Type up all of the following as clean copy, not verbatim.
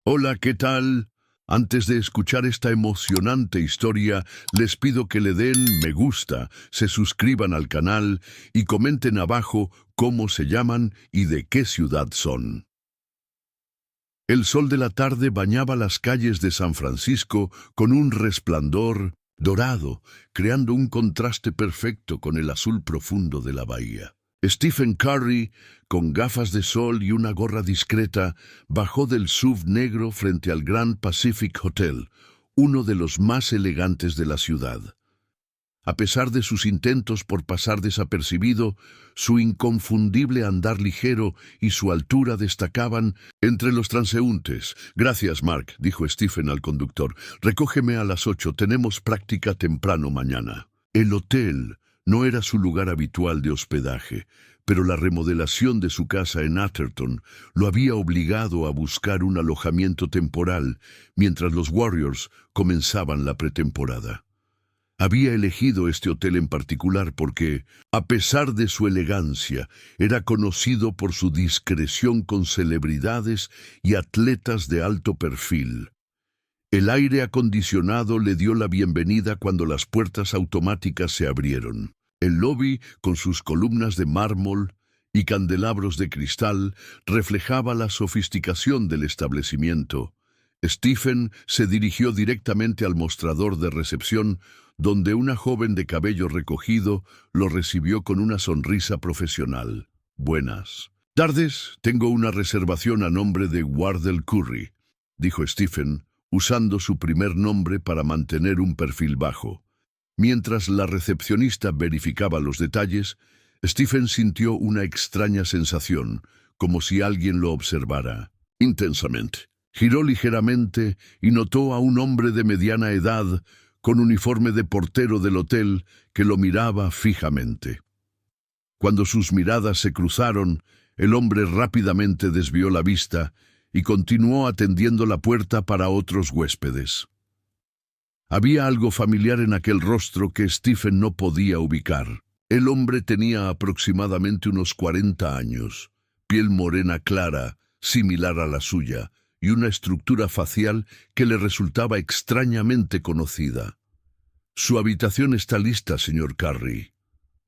Hola, ¿qué tal? Antes de escuchar esta emocionante historia, les pido que le den me gusta, se suscriban al canal y comenten abajo cómo se llaman y de qué ciudad son. El sol de la tarde bañaba las calles de San Francisco con un resplandor dorado, creando un contraste perfecto con el azul profundo de la bahía. Stephen Curry, con gafas de sol y una gorra discreta, bajó del SUV negro frente al Grand Pacific Hotel, uno de los más elegantes de la ciudad. A pesar de sus intentos por pasar desapercibido, su inconfundible andar ligero y su altura destacaban entre los transeúntes. «Gracias, Mark», dijo Stephen al conductor. «Recógeme a las 8, tenemos práctica temprano mañana». El hotel no era su lugar habitual de hospedaje, pero la remodelación de su casa en Atherton lo había obligado a buscar un alojamiento temporal mientras los Warriors comenzaban la pretemporada. Había elegido este hotel en particular porque, a pesar de su elegancia, era conocido por su discreción con celebridades y atletas de alto perfil. El aire acondicionado le dio la bienvenida cuando las puertas automáticas se abrieron. El lobby, con sus columnas de mármol y candelabros de cristal, reflejaba la sofisticación del establecimiento. Stephen se dirigió directamente al mostrador de recepción, donde una joven de cabello recogido lo recibió con una sonrisa profesional. «Buenas tardes, tengo una reservación a nombre de Wardell Curry», dijo Stephen, usando su primer nombre para mantener un perfil bajo. Mientras la recepcionista verificaba los detalles, Stephen sintió una extraña sensación, como si alguien lo observara intensamente. Giró ligeramente y notó a un hombre de mediana edad, con uniforme de portero del hotel, que lo miraba fijamente. Cuando sus miradas se cruzaron, el hombre rápidamente desvió la vista y continuó atendiendo la puerta para otros huéspedes. Había algo familiar en aquel rostro que Stephen no podía ubicar. El hombre tenía aproximadamente unos 40 años, piel morena clara, similar a la suya, y una estructura facial que le resultaba extrañamente conocida. «Su habitación está lista, señor Curry»,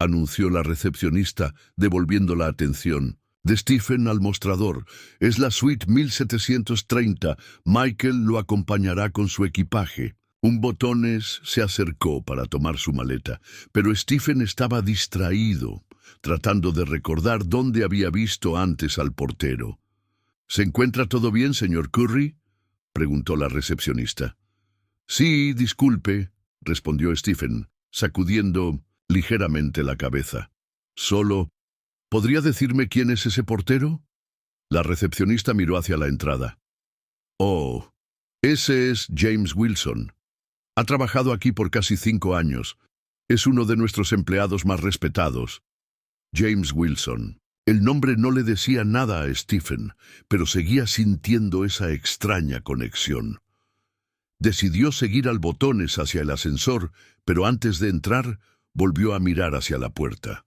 anunció la recepcionista, devolviendo la atención de Stephen al mostrador. «Es la suite 1730. Michael lo acompañará con su equipaje». Un botones se acercó para tomar su maleta, pero Stephen estaba distraído, tratando de recordar dónde había visto antes al portero. «¿Se encuentra todo bien, señor Curry?», preguntó la recepcionista. «Sí, disculpe», respondió Stephen, sacudiendo ligeramente la cabeza. «Solo, ¿podría decirme quién es ese portero?». La recepcionista miró hacia la entrada. «Oh, ese es James Wilson. Ha trabajado aquí por casi 5 años. Es uno de nuestros empleados más respetados». James Wilson. El nombre no le decía nada a Stephen, pero seguía sintiendo esa extraña conexión. Decidió seguir al botones hacia el ascensor, pero antes de entrar, volvió a mirar hacia la puerta.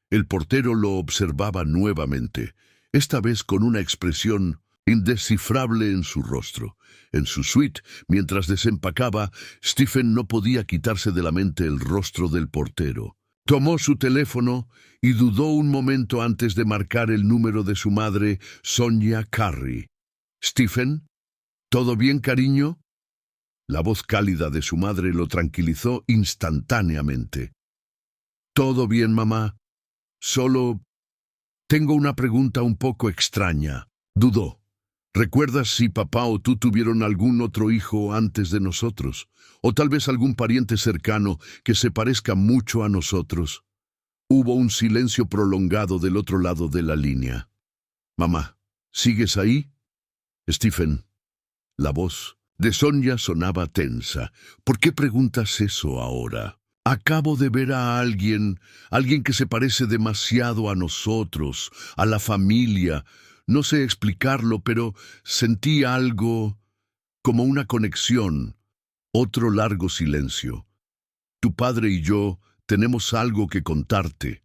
El portero lo observaba nuevamente, esta vez con una expresión indescifrable en su rostro. En su suite, mientras desempacaba, Stephen no podía quitarse de la mente el rostro del portero. Tomó su teléfono y dudó un momento antes de marcar el número de su madre, Sonia Curry. «¿Stephen? ¿Todo bien, cariño?». La voz cálida de su madre lo tranquilizó instantáneamente. «Todo bien, mamá. Solo tengo una pregunta un poco extraña». Dudó. «¿Recuerdas si papá o tú tuvieron algún otro hijo antes de nosotros? O tal vez algún pariente cercano que se parezca mucho a nosotros?» Hubo un silencio prolongado del otro lado de la línea. «Mamá, ¿sigues ahí?». «Stephen». La voz de Sonia sonaba tensa. «¿Por qué preguntas eso ahora? Acabo de ver a alguien que se parece demasiado a nosotros, a la familia. No sé explicarlo, pero sentí algo, como una conexión». Otro largo silencio. «Tu padre y yo tenemos algo que contarte»,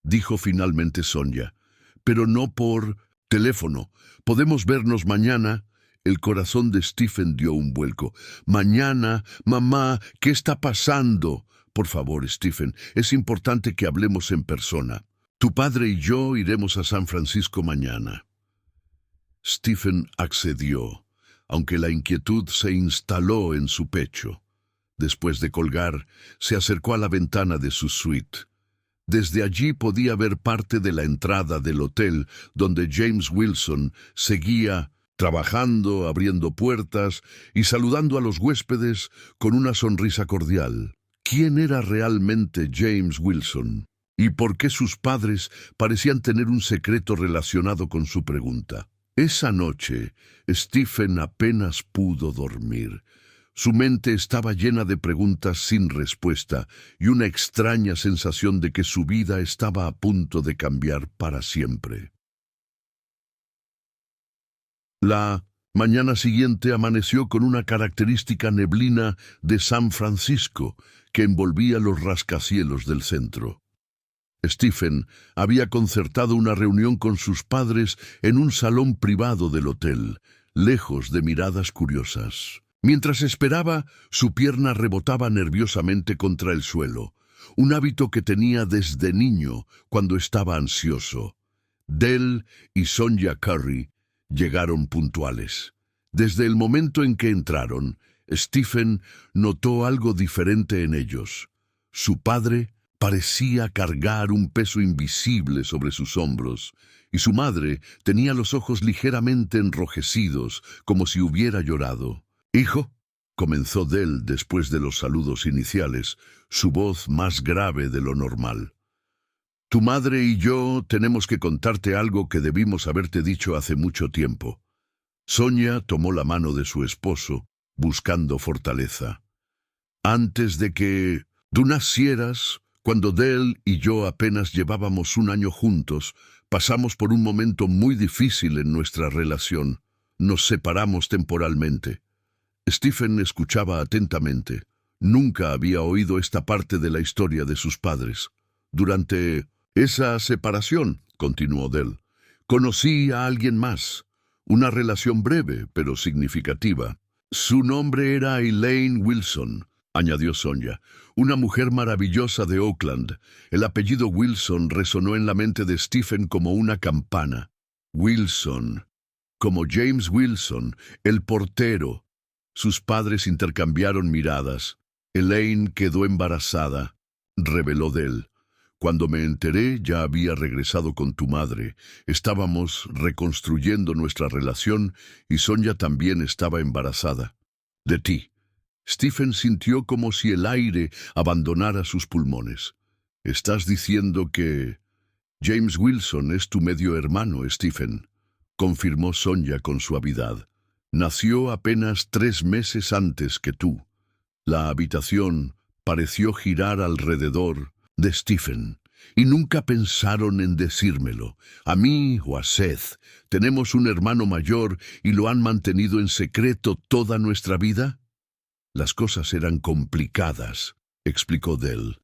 dijo finalmente Sonia. «Pero no por teléfono. ¿Podemos vernos mañana?». El corazón de Stephen dio un vuelco. Mañana, mamá, ¿qué está pasando? Por favor, Stephen, es importante que hablemos en persona. Tu padre y yo iremos a San Francisco mañana. Stephen accedió, aunque la inquietud se instaló en su pecho. Después de colgar, se acercó a la ventana de su suite. Desde allí podía ver parte de la entrada del hotel, donde James Wilson seguía trabajando, abriendo puertas y saludando a los huéspedes con una sonrisa cordial. ¿Quién era realmente James Wilson? ¿Y por qué sus padres parecían tener un secreto relacionado con su pregunta? Esa noche, Stephen apenas pudo dormir. Su mente estaba llena de preguntas sin respuesta y una extraña sensación de que su vida estaba a punto de cambiar para siempre. La mañana siguiente amaneció con una característica neblina de San Francisco que envolvía los rascacielos del centro. Stephen había concertado una reunión con sus padres en un salón privado del hotel, lejos de miradas curiosas. Mientras esperaba, su pierna rebotaba nerviosamente contra el suelo, un hábito que tenía desde niño cuando estaba ansioso. Dell y Sonja Curry llegaron puntuales. Desde el momento en que entraron, Stephen notó algo diferente en ellos. Su padre parecía cargar un peso invisible sobre sus hombros, y su madre tenía los ojos ligeramente enrojecidos, como si hubiera llorado. «Hijo», comenzó Dell después de los saludos iniciales, su voz más grave de lo normal. «Tu madre y yo tenemos que contarte algo que debimos haberte dicho hace mucho tiempo». Sonja tomó la mano de su esposo, buscando fortaleza. «Antes de que tú nacieras, cuando Dell y yo apenas llevábamos un año juntos, pasamos por un momento muy difícil en nuestra relación. Nos separamos temporalmente». Stephen escuchaba atentamente. Nunca había oído esta parte de la historia de sus padres. «Durante esa separación», continuó Dell, «conocí a alguien más. Una relación breve, pero significativa. Su nombre era Elaine Wilson», añadió Sonja, «una mujer maravillosa de Oakland». El apellido Wilson resonó en la mente de Stephen como una campana. Wilson, como James Wilson, el portero. Sus padres intercambiaron miradas. «Elaine quedó embarazada», reveló Dell. «Cuando me enteré, ya había regresado con tu madre. Estábamos reconstruyendo nuestra relación y Sonja también estaba embarazada. De ti». Stephen sintió como si el aire abandonara sus pulmones. «¿Estás diciendo que James Wilson es tu medio hermano, Stephen?», confirmó Sonja con suavidad. «Nació apenas 3 meses antes que tú». La habitación pareció girar alrededor de Stephen. «¿Y nunca pensaron en decírmelo? A mí o a Seth. Tenemos un hermano mayor y lo han mantenido en secreto toda nuestra vida». «Las cosas eran complicadas», explicó Dell.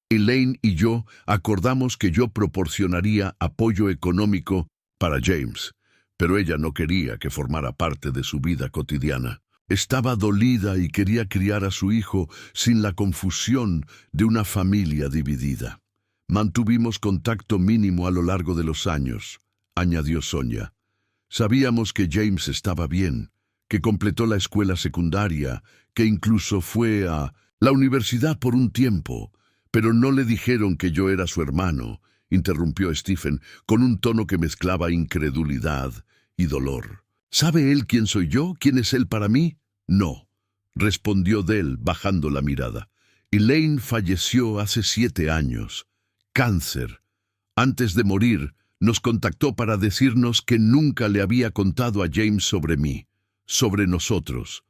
«Elaine y yo acordamos que yo proporcionaría apoyo económico para James, pero ella no quería que formara parte de su vida cotidiana. Estaba dolida y quería criar a su hijo sin la confusión de una familia dividida. Mantuvimos contacto mínimo a lo largo de los años», añadió Sonja. «Sabíamos que James estaba bien, que completó la escuela secundaria, que incluso fue a la universidad por un tiempo, pero no le dijeron que yo era su hermano», interrumpió Stephen con un tono que mezclaba incredulidad y dolor. «¿Sabe él quién soy yo? ¿Quién es él para mí?» «No», respondió Dell bajando la mirada. «Elaine falleció hace 7 años. Cáncer. Antes de morir, nos contactó para decirnos que nunca le había contado a James sobre mí, sobre nosotros.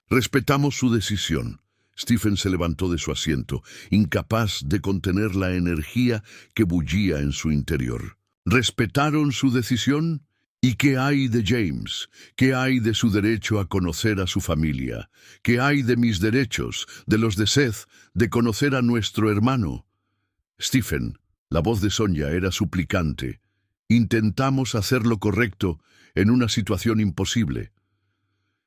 Respetamos su decisión». Stephen se levantó de su asiento, incapaz de contener la energía que bullía en su interior. «¿Respetaron su decisión? ¿Y qué hay de James? ¿Qué hay de su derecho a conocer a su familia? ¿Qué hay de mis derechos, de los de Seth, de conocer a nuestro hermano?» «Stephen», la voz de Sonja era suplicante, «intentamos hacer lo correcto en una situación imposible.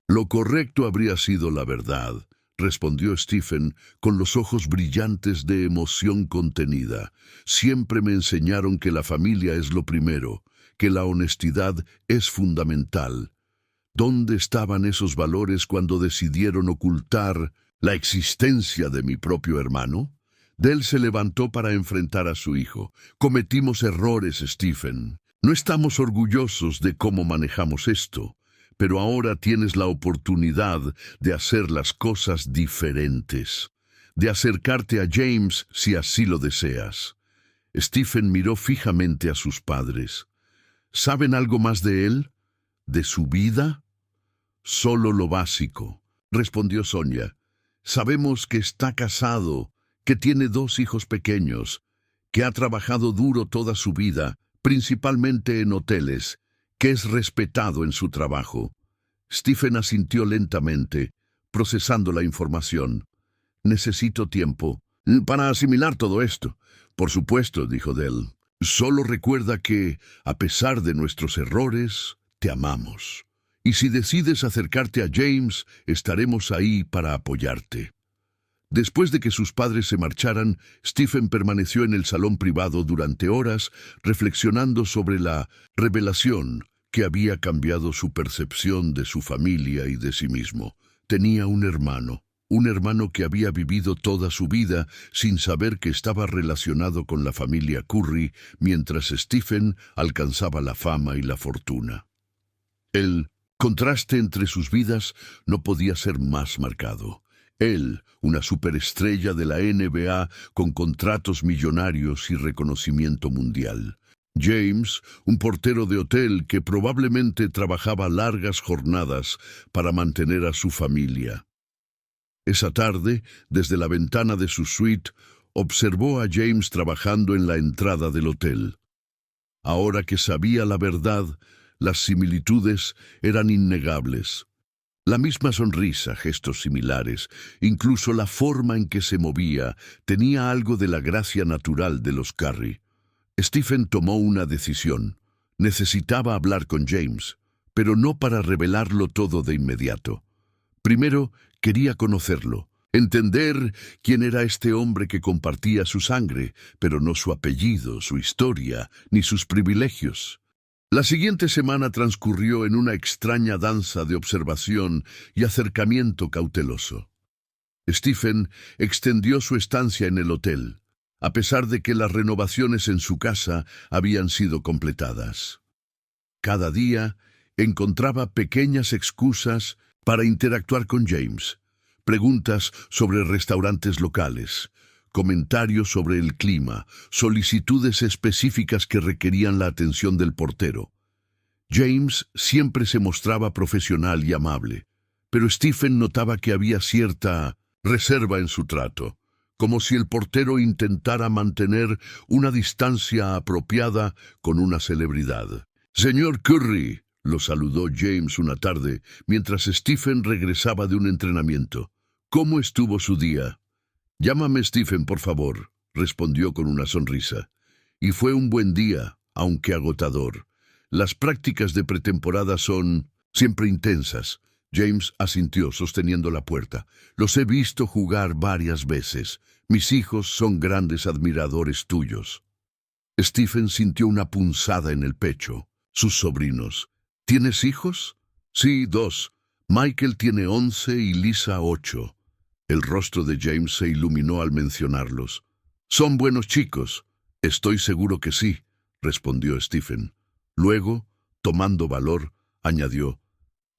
Lo correcto habría sido la verdad, respondió Stephen con los ojos brillantes de emoción contenida. Siempre me enseñaron que la familia es lo primero, que la honestidad es fundamental. ¿Dónde estaban esos valores cuando decidieron ocultar la existencia de mi propio hermano? Dell se levantó para enfrentar a su hijo. Cometimos errores, Stephen. No estamos orgullosos de cómo manejamos esto, pero ahora tienes la oportunidad de hacer las cosas diferentes, de acercarte a James si así lo deseas. Stephen miró fijamente a sus padres. ¿Saben algo más de él? ¿De su vida? Solo lo básico, respondió Sonia. Sabemos que está casado, que tiene 2 hijos pequeños, que ha trabajado duro toda su vida, principalmente en hoteles, que es respetado en su trabajo. Stephen asintió lentamente, procesando la información. Necesito tiempo para asimilar todo esto. Por supuesto, dijo Dell. Solo recuerda que, a pesar de nuestros errores, te amamos. Y si decides acercarte a James, estaremos ahí para apoyarte. Después de que sus padres se marcharan, Stephen permaneció en el salón privado durante horas, reflexionando sobre la revelación que había cambiado su percepción de su familia y de sí mismo. Tenía un hermano que había vivido toda su vida sin saber que estaba relacionado con la familia Curry, mientras Stephen alcanzaba la fama y la fortuna. El contraste entre sus vidas no podía ser más marcado. Él, una superestrella de la NBA con contratos millonarios y reconocimiento mundial. James, un portero de hotel que probablemente trabajaba largas jornadas para mantener a su familia. Esa tarde, desde la ventana de su suite, observó a James trabajando en la entrada del hotel. Ahora que sabía la verdad, las similitudes eran innegables. La misma sonrisa, gestos similares, incluso la forma en que se movía, tenía algo de la gracia natural de los Curry. Stephen tomó una decisión. Necesitaba hablar con James, pero no para revelarlo todo de inmediato. Primero, quería conocerlo, entender quién era este hombre que compartía su sangre, pero no su apellido, su historia, ni sus privilegios. La siguiente semana transcurrió en una extraña danza de observación y acercamiento cauteloso. Stephen extendió su estancia en el hotel, a pesar de que las renovaciones en su casa habían sido completadas. Cada día encontraba pequeñas excusas para interactuar con James, preguntas sobre restaurantes locales, comentarios sobre el clima, solicitudes específicas que requerían la atención del portero. James siempre se mostraba profesional y amable, pero Stephen notaba que había cierta reserva en su trato, como si el portero intentara mantener una distancia apropiada con una celebridad. «Señor Curry», lo saludó James una tarde, mientras Stephen regresaba de un entrenamiento. «¿Cómo estuvo su día?» «Llámame Stephen, por favor», respondió con una sonrisa. «Y fue un buen día, aunque agotador. Las prácticas de pretemporada son siempre intensas». James asintió, sosteniendo la puerta. «Los he visto jugar varias veces. Mis hijos son grandes admiradores tuyos». Stephen sintió una punzada en el pecho. Sus sobrinos. «¿Tienes hijos?» «Sí, 2. Michael tiene 11 y Lisa 8. El rostro de James se iluminó al mencionarlos. «Son buenos chicos». «Estoy seguro que sí», respondió Stephen. Luego, tomando valor, añadió: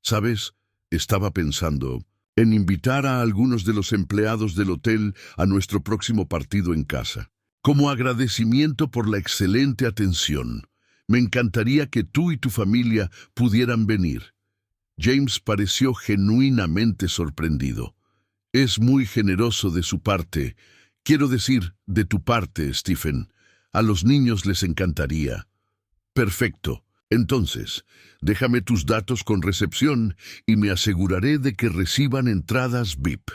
«¿Sabes? Estaba pensando en invitar a algunos de los empleados del hotel a nuestro próximo partido en casa. Como agradecimiento por la excelente atención, me encantaría que tú y tu familia pudieran venir». James pareció genuinamente sorprendido. «Es muy generoso de su parte. Quiero decir, de tu parte, Stephen. A los niños les encantaría». «Perfecto. Entonces, déjame tus datos con recepción y me aseguraré de que reciban entradas VIP».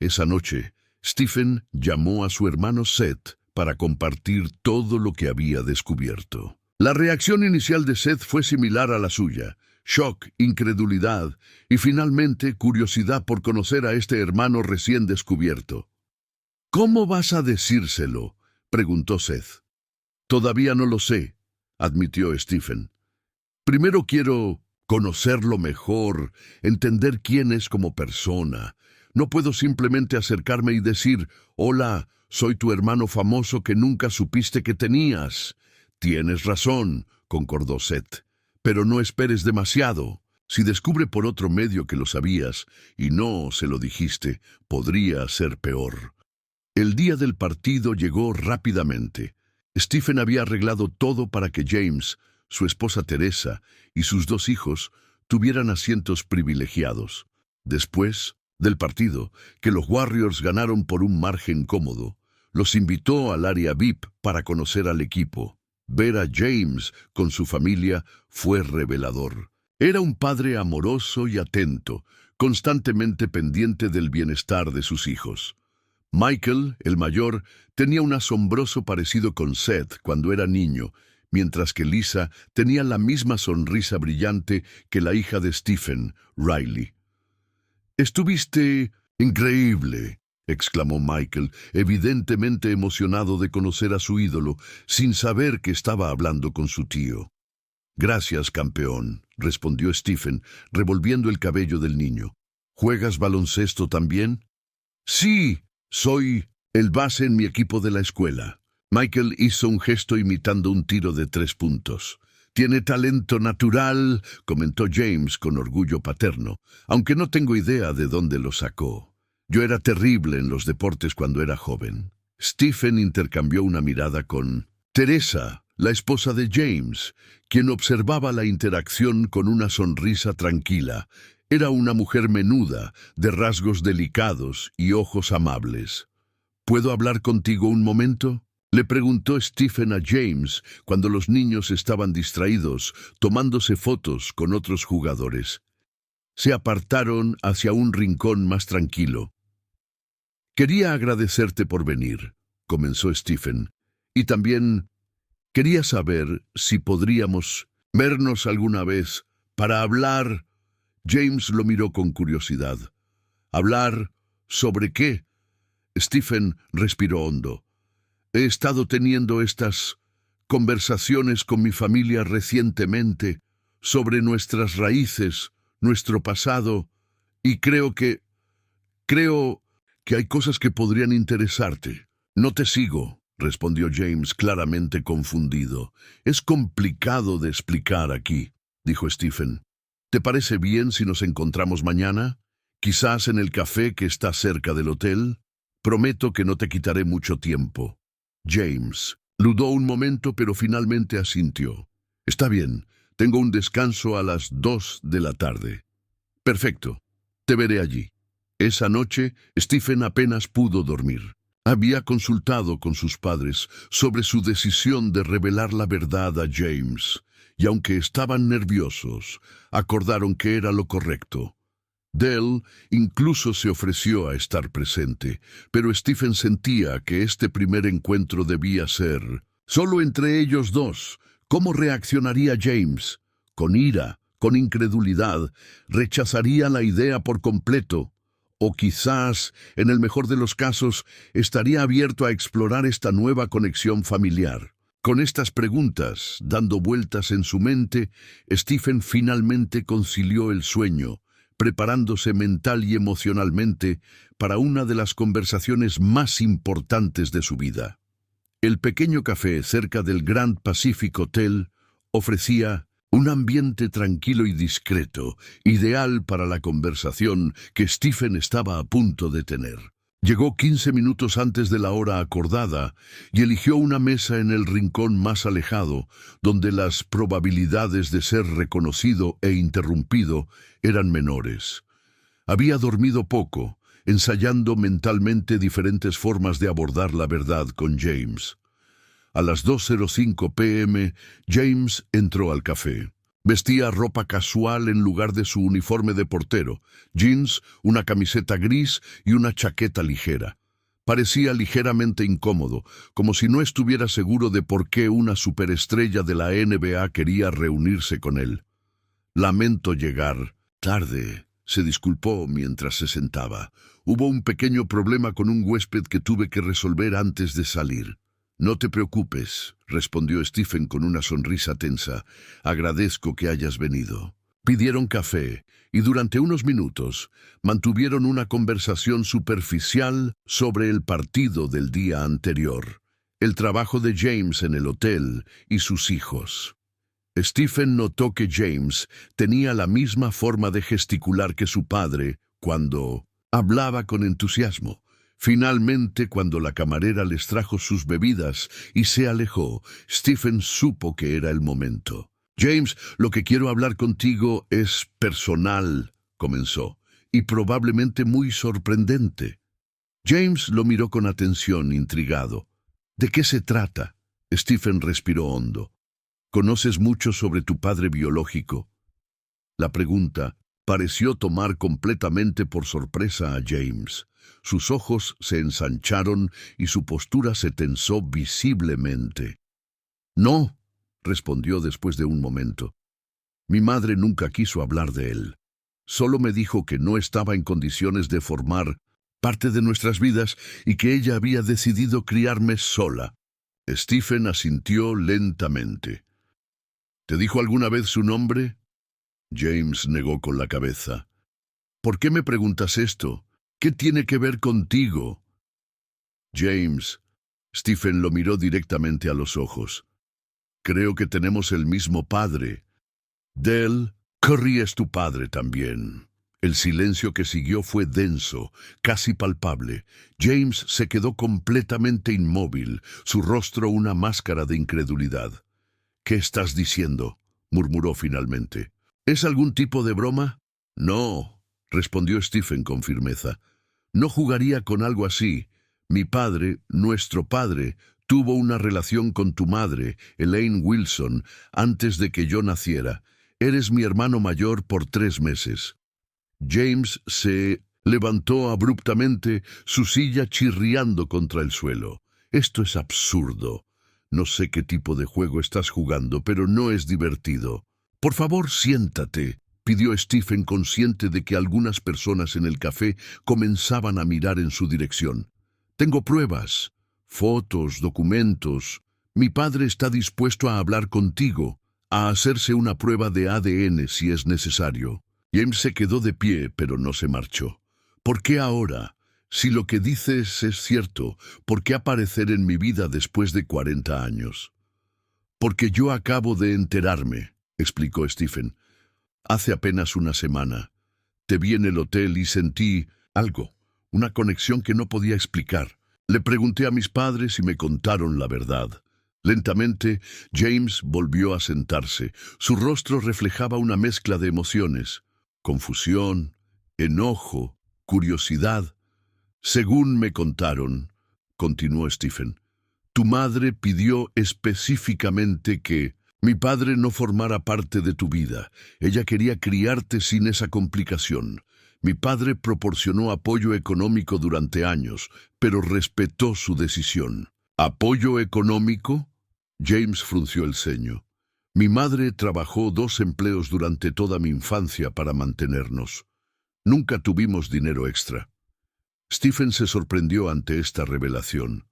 Esa noche, Stephen llamó a su hermano Seth para compartir todo lo que había descubierto. La reacción inicial de Seth fue similar a la suya. shock, incredulidad y finalmente curiosidad por conocer a este hermano recién descubierto. «¿Cómo vas a decírselo?», preguntó Seth. «Todavía no lo sé», admitió Stephen. «Primero quiero conocerlo mejor, entender quién es como persona. No puedo simplemente acercarme y decir, «Hola, soy tu hermano famoso que nunca supiste que tenías». «Tienes razón», concordó Seth, «pero no esperes demasiado. Si descubre por otro medio que lo sabías y no se lo dijiste, podría ser peor». El día del partido llegó rápidamente. Stephen había arreglado todo para que James, su esposa Teresa y sus 2 hijos tuvieran asientos privilegiados. Después del partido, que los Warriors ganaron por un margen cómodo, los invitó al área VIP para conocer al equipo. Ver a James con su familia fue revelador. Era un padre amoroso y atento, constantemente pendiente del bienestar de sus hijos. Michael, el mayor, tenía un asombroso parecido con Seth cuando era niño, mientras que Lisa tenía la misma sonrisa brillante que la hija de Stephen, Riley. «Estuviste increíble», exclamó Michael, evidentemente emocionado de conocer a su ídolo, sin saber que estaba hablando con su tío. «Gracias, campeón», respondió Stephen, revolviendo el cabello del niño. «¿Juegas baloncesto también?» «Sí, soy el base en mi equipo de la escuela». Michael hizo un gesto imitando un tiro de 3 puntos. «Tiene talento natural», comentó James con orgullo paterno, «aunque no tengo idea de dónde lo sacó. Yo era terrible en los deportes cuando era joven». Stephen intercambió una mirada con Teresa, la esposa de James, quien observaba la interacción con una sonrisa tranquila. Era una mujer menuda, de rasgos delicados y ojos amables. «¿Puedo hablar contigo un momento?», le preguntó Stephen a James cuando los niños estaban distraídos, tomándose fotos con otros jugadores. Se apartaron hacia un rincón más tranquilo. «Quería agradecerte por venir», comenzó Stephen, «y también quería saber si podríamos vernos alguna vez para hablar». James lo miró con curiosidad. «¿Hablar sobre qué?». Stephen respiró hondo. «He estado teniendo estas conversaciones con mi familia recientemente sobre nuestras raíces, nuestro pasado, y creo que hay cosas que podrían interesarte». «No te sigo», respondió James claramente confundido. «Es complicado de explicar aquí», dijo Stephen. «¿Te parece bien si nos encontramos mañana? Quizás en el café que está cerca del hotel. Prometo que no te quitaré mucho tiempo». James dudó un momento, pero finalmente asintió. «Está bien, tengo un descanso a las 2 de la tarde». «Perfecto, te veré allí». Esa noche, Stephen apenas pudo dormir. Había consultado con sus padres sobre su decisión de revelar la verdad a James, y aunque estaban nerviosos, acordaron que era lo correcto. Dell incluso se ofreció a estar presente, pero Stephen sentía que este primer encuentro debía ser solo entre ellos 2. ¿Cómo reaccionaría James? ¿Con ira? ¿Con incredulidad? ¿Rechazaría la idea por completo? O quizás, en el mejor de los casos, estaría abierto a explorar esta nueva conexión familiar. Con estas preguntas dando vueltas en su mente, Stephen finalmente concilió el sueño, preparándose mental y emocionalmente para una de las conversaciones más importantes de su vida. El pequeño café cerca del Grand Pacific Hotel ofrecía un ambiente tranquilo y discreto, ideal para la conversación que Stephen estaba a punto de tener. Llegó 15 minutos antes de la hora acordada y eligió una mesa en el rincón más alejado, donde las probabilidades de ser reconocido e interrumpido eran menores. Había dormido poco, ensayando mentalmente diferentes formas de abordar la verdad con James. A las 2:05 p.m., James entró al café. Vestía ropa casual en lugar de su uniforme de portero, jeans, una camiseta gris y una chaqueta ligera. Parecía ligeramente incómodo, como si no estuviera seguro de por qué una superestrella de la NBA quería reunirse con él. Lamento llegar tarde, se disculpó mientras se sentaba. Hubo un pequeño problema con un huésped que tuve que resolver antes de salir. No te preocupes, respondió Stephen con una sonrisa tensa. Agradezco que hayas venido. Pidieron café y durante unos minutos mantuvieron una conversación superficial sobre el partido del día anterior, el trabajo de James en el hotel y sus hijos. Stephen notó que James tenía la misma forma de gesticular que su padre cuando hablaba con entusiasmo. Finalmente, cuando la camarera les trajo sus bebidas y se alejó, Stephen supo que era el momento. James, lo que quiero hablar contigo es personal, comenzó, y probablemente muy sorprendente. James lo miró con atención, intrigado. ¿De qué se trata? Stephen respiró hondo. ¿Conoces mucho sobre tu padre biológico? La pregunta pareció tomar completamente por sorpresa a James. Sus ojos se ensancharon y su postura se tensó visiblemente. No, respondió después de un momento. Mi madre nunca quiso hablar de él. Solo me dijo que no estaba en condiciones de formar parte de nuestras vidas y que ella había decidido criarme sola. Stephen asintió lentamente. ¿Te dijo alguna vez su nombre? James negó con la cabeza. ¿Por qué me preguntas esto? ¿Qué tiene que ver contigo? James, Stephen lo miró directamente a los ojos. Creo que tenemos el mismo padre. Dell, Curry es tu padre también. El silencio que siguió fue denso, casi palpable. James se quedó completamente inmóvil, su rostro una máscara de incredulidad. ¿Qué estás diciendo?, murmuró finalmente. ¿Es algún tipo de broma? No, respondió Stephen con firmeza. No jugaría con algo así. Mi padre, nuestro padre, tuvo una relación con tu madre, Elaine Wilson, antes de que yo naciera. Eres mi hermano mayor por 3 meses. James se levantó abruptamente, su silla chirriando contra el suelo. Esto es absurdo. No sé qué tipo de juego estás jugando, pero no es divertido. Por favor, siéntate, pidió Stephen, consciente de que algunas personas en el café comenzaban a mirar en su dirección. Tengo pruebas, fotos, documentos. Mi padre está dispuesto a hablar contigo, a hacerse una prueba de ADN si es necesario. James se quedó de pie, pero no se marchó. ¿Por qué ahora? Si lo que dices es cierto, ¿por qué aparecer en mi vida después de 40 años? Porque yo acabo de enterarme, explicó Stephen. Hace apenas una semana. Te vi en el hotel y sentí algo, una conexión que no podía explicar. Le pregunté a mis padres y me contaron la verdad. Lentamente, James volvió a sentarse. Su rostro reflejaba una mezcla de emociones. Confusión, enojo, curiosidad. Según me contaron, continuó Stephen, tu madre pidió específicamente que mi padre no formara parte de tu vida. Ella quería criarte sin esa complicación. Mi padre proporcionó apoyo económico durante años, pero respetó su decisión. ¿Apoyo económico? James frunció el ceño. Mi madre trabajó 2 empleos durante toda mi infancia para mantenernos. Nunca tuvimos dinero extra. Stephen se sorprendió ante esta revelación.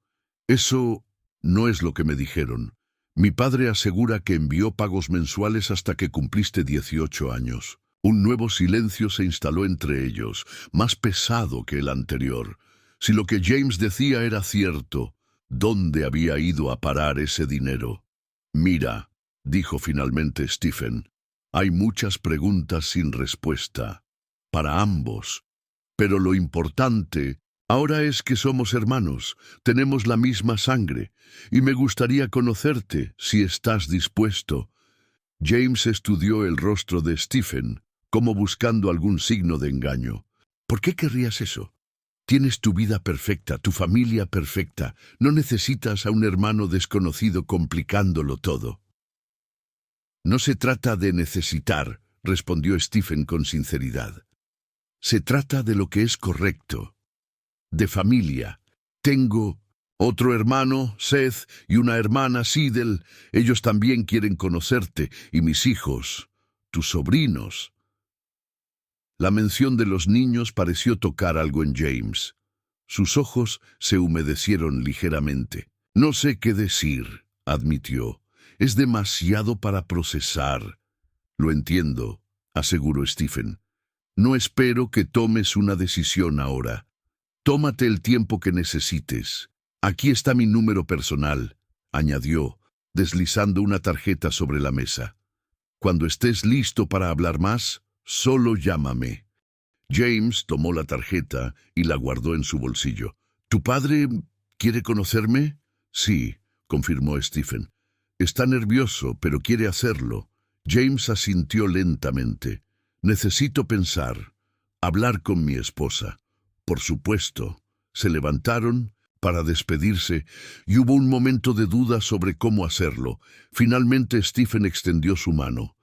Eso no es lo que me dijeron. Mi padre asegura que envió pagos mensuales hasta que cumpliste 18 años. Un nuevo silencio se instaló entre ellos, más pesado que el anterior. Si lo que James decía era cierto, ¿dónde había ido a parar ese dinero? Mira, dijo finalmente Stephen, hay muchas preguntas sin respuesta, para ambos. Pero lo importante ahora es que somos hermanos, tenemos la misma sangre, y me gustaría conocerte, si estás dispuesto. James estudió el rostro de Stephen, como buscando algún signo de engaño. ¿Por qué querrías eso? Tienes tu vida perfecta, tu familia perfecta. No necesitas a un hermano desconocido complicándolo todo. No se trata de necesitar, respondió Stephen con sinceridad. Se trata de lo que es correcto. De familia. Tengo otro hermano, Seth, y una hermana, Sidel. Ellos también quieren conocerte, y mis hijos. tus sobrinos. La mención de los niños pareció tocar algo en James. Sus ojos se humedecieron ligeramente. No sé qué decir, admitió. Es demasiado para procesar. Lo entiendo, aseguró Stephen. No espero que tomes una decisión ahora. Tómate el tiempo que necesites. Aquí está mi número personal, añadió, deslizando una tarjeta sobre la mesa. Cuando estés listo para hablar más, solo llámame. James tomó la tarjeta y la guardó en su bolsillo. ¿Tu padre quiere conocerme? Sí, confirmó Stephen. Está nervioso, pero quiere hacerlo. James asintió lentamente. Necesito pensar. Hablar con mi esposa. Por supuesto. Se levantaron para despedirse y hubo un momento de duda sobre cómo hacerlo. Finalmente Stephen extendió su mano.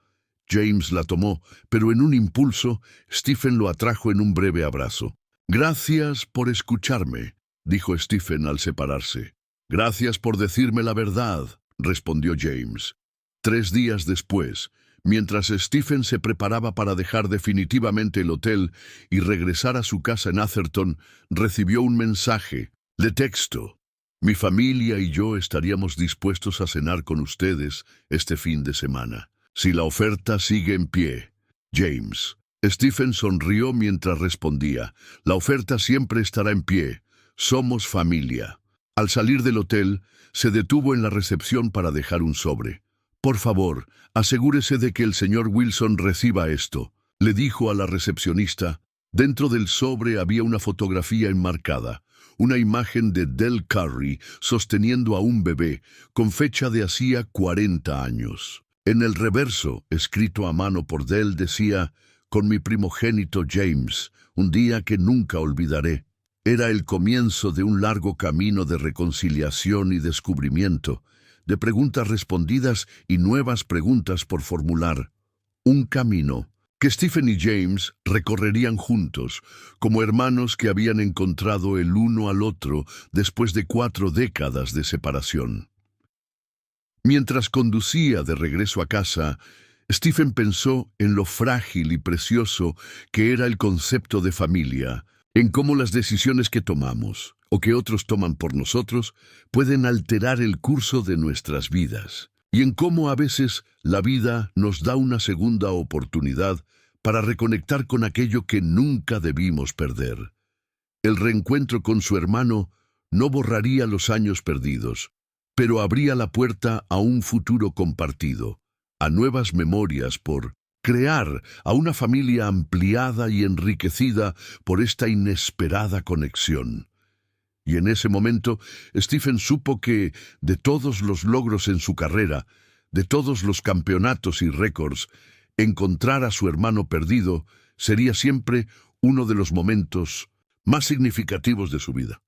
James la tomó, pero en un impulso, Stephen lo atrajo en un breve abrazo. «Gracias por escucharme», dijo Stephen al separarse. «Gracias por decirme la verdad», respondió James. 3 días después, mientras Stephen se preparaba para dejar definitivamente el hotel y regresar a su casa en Atherton, recibió un mensaje. Le texto. «Mi familia y yo estaríamos dispuestos a cenar con ustedes este fin de semana. Si la oferta sigue en pie, James». Stephen sonrió mientras respondía. «La oferta siempre estará en pie. Somos familia». Al salir del hotel, se detuvo en la recepción para dejar un sobre. «Por favor, asegúrese de que el señor Wilson reciba esto», le dijo a la recepcionista. Dentro del sobre había una fotografía enmarcada, una imagen de Del Curry sosteniendo a un bebé, con fecha de hacía 40 años. En el reverso, escrito a mano por Del, decía: «Con mi primogénito James, un día que nunca olvidaré». Era el comienzo de un largo camino de reconciliación y descubrimiento, de preguntas respondidas y nuevas preguntas por formular. Un camino que Stephen y James recorrerían juntos, como hermanos que habían encontrado el uno al otro después de 4 décadas de separación. Mientras conducía de regreso a casa, Stephen pensó en lo frágil y precioso que era el concepto de familia, en cómo las decisiones que tomamos, o que otros toman por nosotros, pueden alterar el curso de nuestras vidas, y en cómo a veces la vida nos da una segunda oportunidad para reconectar con aquello que nunca debimos perder. El reencuentro con su hermano no borraría los años perdidos, pero abría la puerta a un futuro compartido, a nuevas memorias por crear, a una familia ampliada y enriquecida por esta inesperada conexión. Y en ese momento, Stephen supo que, de todos los logros en su carrera, de todos los campeonatos y récords, encontrar a su hermano perdido sería siempre uno de los momentos más significativos de su vida.